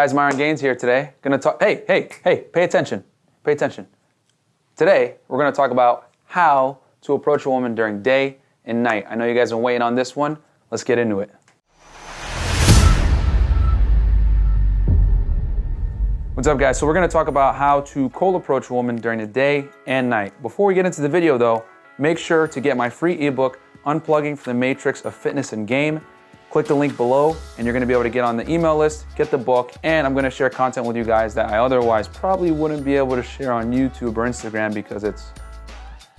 Guys, Myron Gaines here today. Gonna talk. Hey, pay attention. Pay attention. Today, we're gonna talk about how to approach a woman during day and night. I know you guys have been waiting on this one. Let's get into it. What's up, guys? So we're gonna talk about how to cold approach a woman during the day and night. Before we get into the video though, make sure to get my free ebook, Unplugging from the Matrix of Fitness and Game. Click the link below and you're gonna be able to get on the email list, get the book, and I'm gonna share content with you guys that I otherwise probably wouldn't be able to share on YouTube or Instagram because it's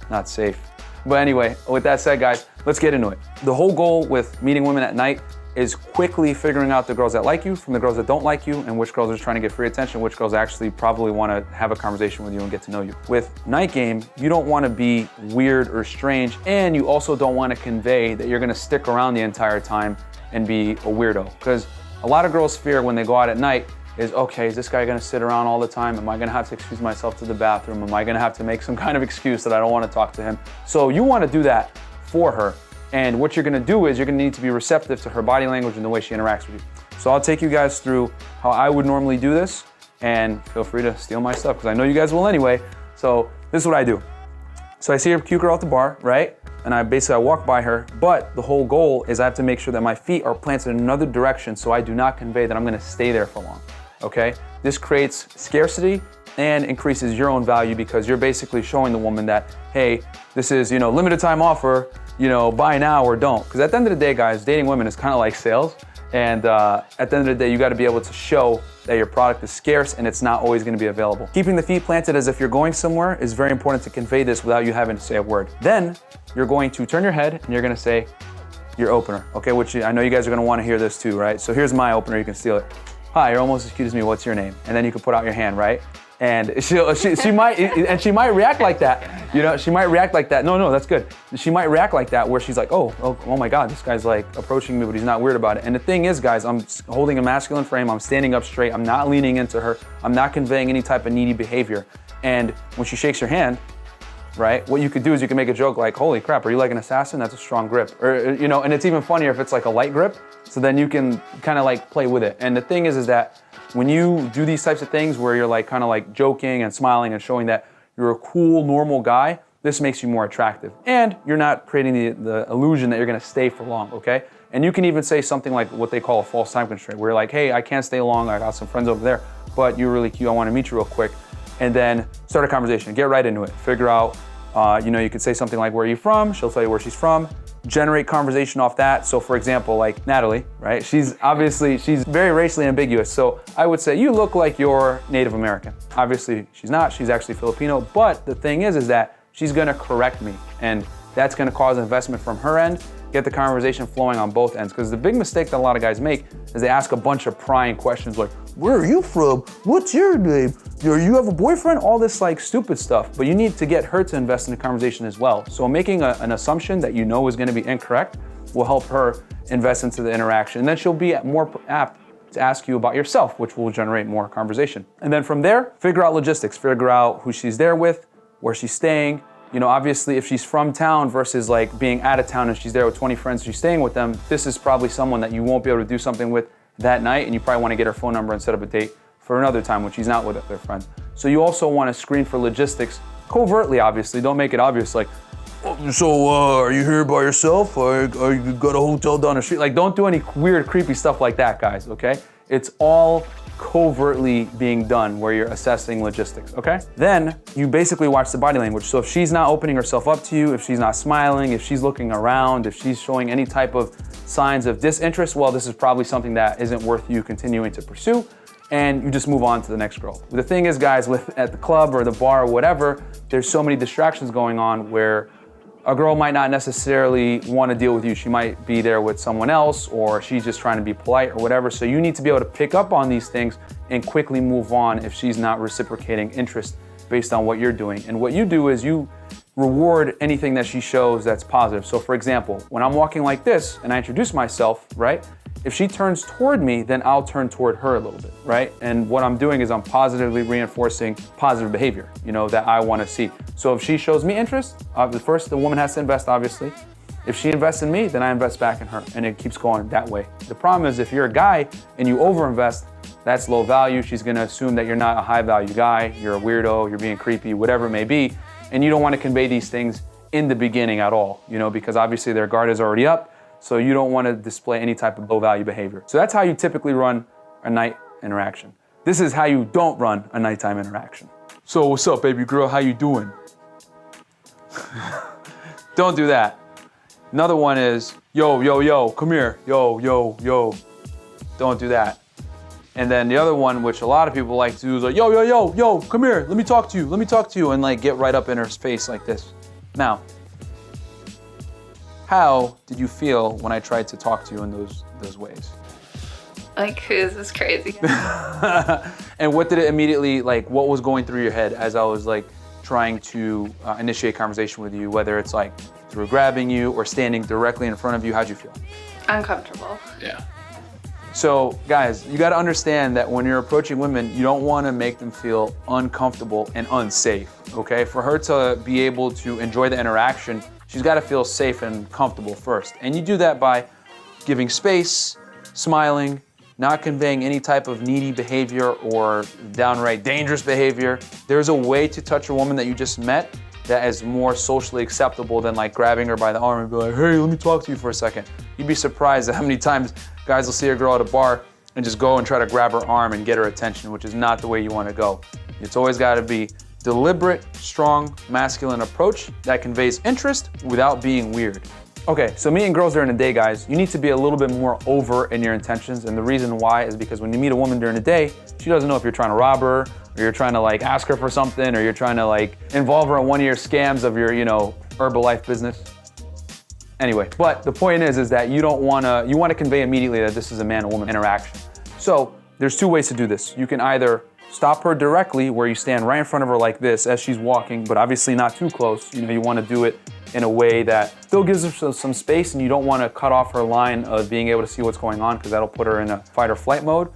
not safe. But anyway, with that said, guys, let's get into it. The whole goal with meeting women at night is quickly figuring out the girls that like you from the girls that don't like you, and which girls are trying to get free attention, which girls actually probably want to have a conversation with you and get to know you. With night game, you don't want to be weird or strange, and you also don't want to convey that you're going to stick around the entire time and be a weirdo. Because a lot of girls fear when they go out at night is, okay, is this guy going to sit around all the time? Am I going to have to excuse myself to the bathroom? Am I going to have to make some kind of excuse that I don't want to talk to him? So you want to do that for her. And what you're gonna do is you're gonna need to be receptive to her body language and the way she interacts with you. So I'll take you guys through how I would normally do this, and feel free to steal my stuff because I know you guys will anyway. So this is what I do. So I see a cute girl at the bar, right? And I walk by her, but the whole goal is I have to make sure that my feet are planted in another direction so I do not convey that I'm gonna stay there for long, okay? This creates scarcity and increases your own value because you're basically showing the woman that, hey, this is, limited time offer, buy now or don't. Because at the end of the day, guys, dating women is kind of like sales. And at the end of the day, you got to be able to show that your product is scarce and it's not always going to be available. Keeping the feet planted as if you're going somewhere is very important to convey this without you having to say a word. Then you're going to turn your head and you're going to say your opener, okay? Which I know you guys are going to want to hear this too, right? So here's my opener. You can steal it. Hi, you're almost as cute as me. What's your name? And then you can put out your hand, right? And she might react like that. She might react like that. No, that's good. She might react like that where she's like, oh my God, this guy's like approaching me, but he's not weird about it. And the thing is, guys, I'm holding a masculine frame. I'm standing up straight. I'm not leaning into her. I'm not conveying any type of needy behavior. And when she shakes your hand, right, what you could do is you can make a joke like, holy crap, are you like an assassin? That's a strong grip. Or, and it's even funnier if it's like a light grip. So then you can kind of like play with it. And the thing is that when you do these types of things where you're like kind of like joking and smiling and showing that you're a cool, normal guy, this makes you more attractive. And you're not creating the illusion that you're gonna stay for long, okay? And you can even say something like what they call a false time constraint, where you're like, hey, I can't stay long, I got some friends over there, but you're really cute, I wanna meet you real quick. And then start a conversation, get right into it. Figure out, you could say something like, where are you from? She'll tell you where she's from. Generate conversation off that. So for example, like Natalie, right? She's very racially ambiguous. So I would say, you look like you're Native American. Obviously she's not, she's actually Filipino. But the thing is that she's gonna correct me. And that's gonna cause investment from her end, get the conversation flowing on both ends. Because the big mistake that a lot of guys make is they ask a bunch of prying questions like, where are you from? What's your name? You have a boyfriend? All this like stupid stuff. But you need to get her to invest in the conversation as well. So making an assumption that you know is gonna be incorrect will help her invest into the interaction. And then she'll be more apt to ask you about yourself, which will generate more conversation. And then from there, figure out logistics, figure out who she's there with, where she's staying. Obviously if she's from town versus like being out of town and she's there with 20 friends, she's staying with them, this is probably someone that you won't be able to do something with that night, and you probably want to get her phone number and set up a date for another time when she's not with their friends. So you also want to screen for logistics covertly, obviously. Don't make it obvious like, oh, so are you here by yourself? Or you got a hotel down the street? Like, don't do any weird, creepy stuff like that, guys, okay? It's all covertly being done where you're assessing logistics, okay? Then you basically watch the body language. So if she's not opening herself up to you, if she's not smiling, if she's looking around, if she's showing any type of signs of disinterest, well, this is probably something that isn't worth you continuing to pursue, and you just move on to the next girl. The thing is, guys, at the club or the bar or whatever, there's so many distractions going on where a girl might not necessarily want to deal with you. She might be there with someone else, or she's just trying to be polite or whatever. So you need to be able to pick up on these things and quickly move on if she's not reciprocating interest based on what you're doing. And what you do is you reward anything that she shows that's positive. So for example, when I'm walking like this and I introduce myself, right? If she turns toward me, then I'll turn toward her a little bit, right? And what I'm doing is I'm positively reinforcing positive behavior, that I want to see. So if she shows me interest, the woman has to invest, obviously. If she invests in me, then I invest back in her, and it keeps going that way. The problem is if you're a guy and you overinvest, that's low value. She's gonna assume that you're not a high value guy, you're a weirdo, you're being creepy, whatever it may be. And you don't wanna convey these things in the beginning at all, because obviously their guard is already up, so you don't wanna display any type of low value behavior. So that's how you typically run a night interaction. This is how you don't run a nighttime interaction. So what's up, baby girl, how you doing? Don't do that. Another one is, yo, come here, yo. Don't do that. And then the other one, which a lot of people like to do, is like, yo, come here, let me talk to you, and like get right up in her face like this. Now, how did you feel when I tried to talk to you in those ways? Like, who is this crazy guy? And what did it immediately, like, what was going through your head as I was like trying to initiate conversation with you, whether it's like through grabbing you or standing directly in front of you? How'd you feel? Uncomfortable. Yeah. So guys, you gotta understand that when you're approaching women, you don't wanna make them feel uncomfortable and unsafe, okay? For her to be able to enjoy the interaction, she's gotta feel safe and comfortable first. And you do that by giving space, smiling, not conveying any type of needy behavior or downright dangerous behavior. There's a way to touch a woman that you just met that is more socially acceptable than like grabbing her by the arm and be like, hey, let me talk to you for a second. You'd be surprised at how many times guys will see a girl at a bar and just go and try to grab her arm and get her attention, which is not the way you want to go. It's always got to be deliberate, strong, masculine approach that conveys interest without being weird. Okay, so meeting girls during the day, guys, you need to be a little bit more overt in your intentions, and the reason why is because when you meet a woman during the day, she doesn't know if you're trying to rob her, or you're trying to like ask her for something, or you're trying to like involve her in one of your scams of your, Herbalife business. Anyway, but the point is that you want to convey immediately that this is a man-woman interaction. So there's two ways to do this. You can either stop her directly, where you stand right in front of her like this as she's walking, but obviously not too close. You want to do it in a way that still gives her some space, and you don't want to cut off her line of being able to see what's going on, because that'll put her in a fight or flight mode.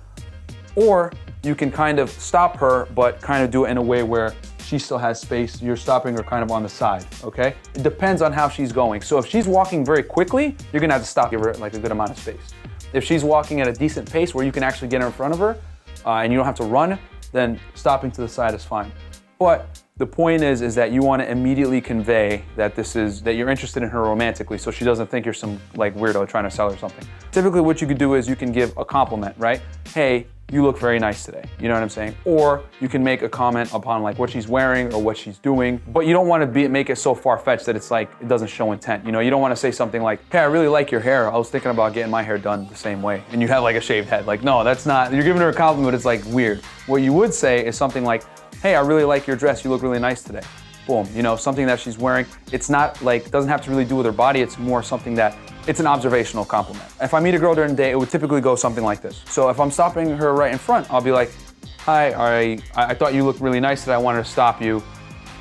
Or you can kind of stop her, but kind of do it in a way where she still has space. You're stopping her kind of on the side, okay? It depends on how she's going. So if she's walking very quickly, you're gonna have to stop, give her like a good amount of space. If she's walking at a decent pace where you can actually get in front of her and you don't have to run, then stopping to the side is fine. But the point is that you want to immediately convey that that you're interested in her romantically, so she doesn't think you're some like weirdo trying to sell her something. Typically what you could do is you can give a compliment, right? Hey, you look very nice today. You know what I'm saying? Or you can make a comment upon like what she's wearing or what she's doing, but you don't want to make it so far-fetched that it's like it doesn't show intent. You don't want to say something like, hey, I really like your hair. I was thinking about getting my hair done the same way. And you have like a shaved head. Like, no, that's not, you're giving her a compliment, but it's like weird. What you would say is something like, hey, I really like your dress. You look really nice today. Boom, something that she's wearing. It's not like, doesn't have to really do with her body. It's more something that, it's an observational compliment. If I meet a girl during the day, it would typically go something like this. So if I'm stopping her right in front, I'll be like, hi, I thought you looked really nice today. I wanted to stop you.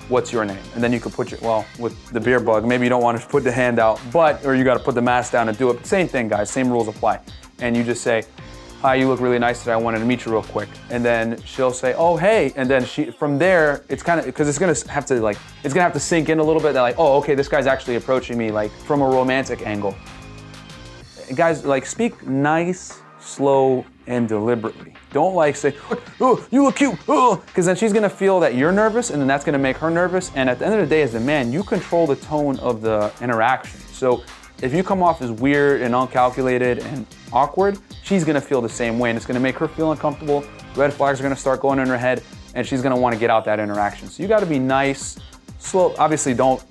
What's your name? And then you could put with the beer bug, maybe you don't want to put the hand out, or you got to put the mask down and do it. But same thing, guys, same rules apply. And you just say, hi, you look really nice today. I wanted to meet you real quick. And then she'll say, oh, hey. And then from there, it's kind of, because it's going to have to sink in a little bit that like, oh, okay, this guy's actually approaching me like from a romantic angle. Guys, like speak nice, slow, and deliberately. Don't like say, oh, you look cute, oh, because then she's going to feel that you're nervous, and then that's going to make her nervous. And at the end of the day, as a man, you control the tone of the interaction. So if you come off as weird and uncalculated and awkward, she's gonna feel the same way, and it's gonna make her feel uncomfortable. Red flags are gonna start going in her head, and she's gonna wanna get out that interaction. So you gotta be nice, slow. Obviously, don't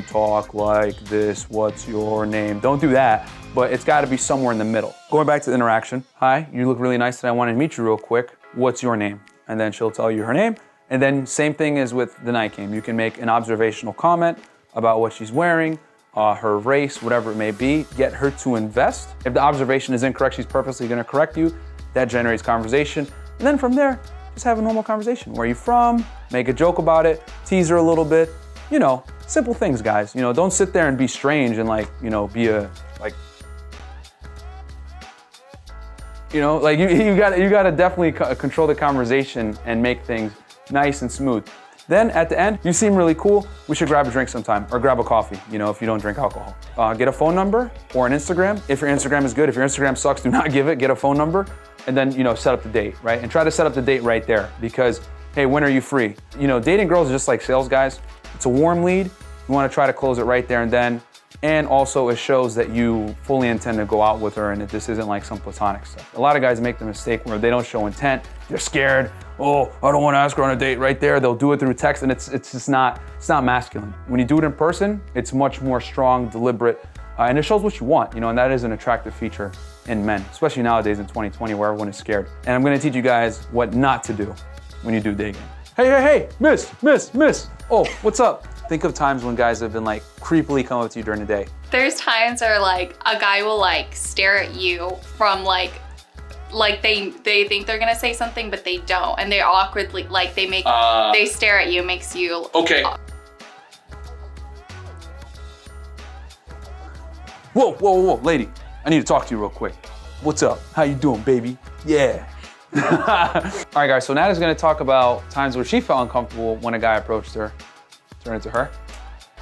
talk like this, what's your name? Don't do that, but it's gotta be somewhere in the middle. Going back to the interaction, hi, you look really nice today. I wanted to meet you real quick. What's your name? And then she'll tell you her name. And then same thing as with the night game. You can make an observational comment about what she's wearing, her race, whatever it may be, get her to invest. If the observation is incorrect, she's purposely gonna correct you. That generates conversation. And then from there, just have a normal conversation. Where are you from? Make a joke about it, tease her a little bit. Simple things, guys. Don't sit there and be strange and be a, you gotta definitely control the conversation and make things nice and smooth. Then at the end, you seem really cool. We should grab a drink sometime or grab a coffee, if you don't drink alcohol. Get a phone number or an Instagram. If your Instagram is good, if your Instagram sucks, do not give it. Get a phone number. and then, you know, set up the date, right? And try to set up the date right there because, hey, when are you free? You know, dating girls is just like sales guys. It's a warm lead. You want to try to close it right there and then. And also it shows that you fully intend to go out with her and that this isn't like some platonic stuff. A lot of guys make the mistake where they don't show intent. They're scared. Oh, I don't want to ask her on a date right there. They'll do it through text and it's just not masculine. When you do it in person, it's much more strong, deliberate, and it shows what you want, you know, and that is an attractive feature in men, especially nowadays in 2020 where everyone is scared. And I'm going to teach you guys what not to do when you do dating. Hey, miss. Oh, what's up? Think of times when guys have been like creepily coming up to you during the day. There's times where like a guy will like stare at you from like they think they're gonna say something but they don't, and they awkwardly like they stare at you, makes you okay. Whoa, lady, I need to talk to you real quick. What's up? How you doing, baby? Yeah. All right, guys, so Nata's gonna talk about times where she felt uncomfortable when a guy approached her. Turn it to her.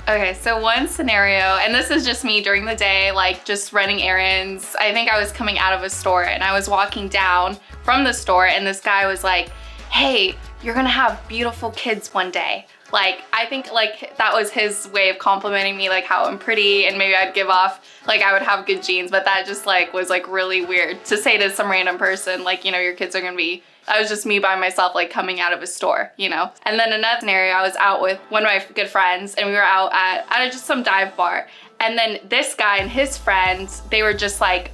Okay, so one scenario, and this is just me during the day, like just running errands. I think I was coming out of a store and I was walking down from the store and this guy was like, hey, you're gonna have beautiful kids one day. Like, I think like that was his way of complimenting me, like how I'm pretty and maybe I'd give off, like I would have good genes, but that just like was like really weird to say to some random person, like, you know, your kids are gonna be, that was just me by myself, like coming out of a store, you know? And then another scenario, I was out with one of my good friends and we were out at just some dive bar. And then this guy and his friends, they were just like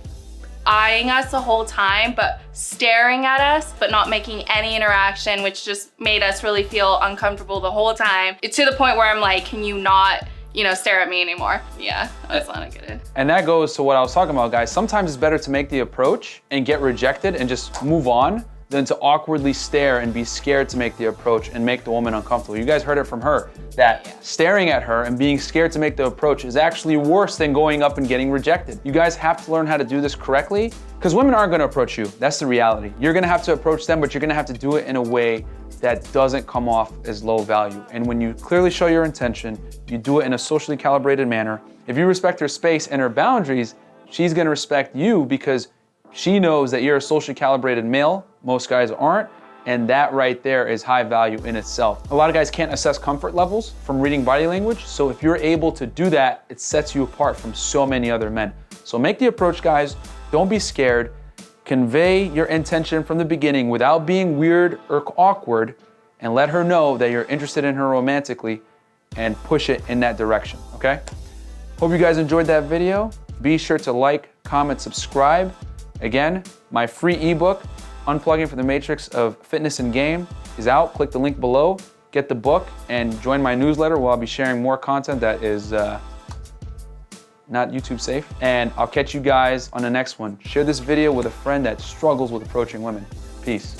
eyeing us the whole time, but staring at us, but not making any interaction, which just made us really feel uncomfortable the whole time. It's to the point where I'm like, can you not, you know, stare at me anymore? Yeah, that's not good. And that goes to what I was talking about, guys. Sometimes it's better to make the approach and get rejected and just move on than to awkwardly stare and be scared to make the approach and make the woman uncomfortable. You guys heard it from her, that staring at her and being scared to make the approach is actually worse than going up and getting rejected. You guys have to learn how to do this correctly because women aren't gonna approach you. That's the reality. You're gonna have to approach them, but you're gonna have to do it in a way that doesn't come off as low value. And when you clearly show your intention, you do it in a socially calibrated manner. If you respect her space and her boundaries, she's gonna respect you because she knows that you're a socially calibrated male. Most guys aren't, and that right there is high value in itself. A lot of guys can't assess comfort levels from reading body language, so if you're able to do that, it sets you apart from so many other men. So make the approach, guys. Don't be scared. Convey your intention from the beginning without being weird or awkward, and let her know that you're interested in her romantically and push it in that direction, okay? Hope you guys enjoyed that video. Be sure to like, comment, subscribe. Again, my free ebook, Unplugging from the Matrix of Fitness and Game, is out. Click the link below, get the book, and join my newsletter where I'll be sharing more content that is not YouTube safe. And I'll catch you guys on the next one. Share this video with a friend that struggles with approaching women. Peace.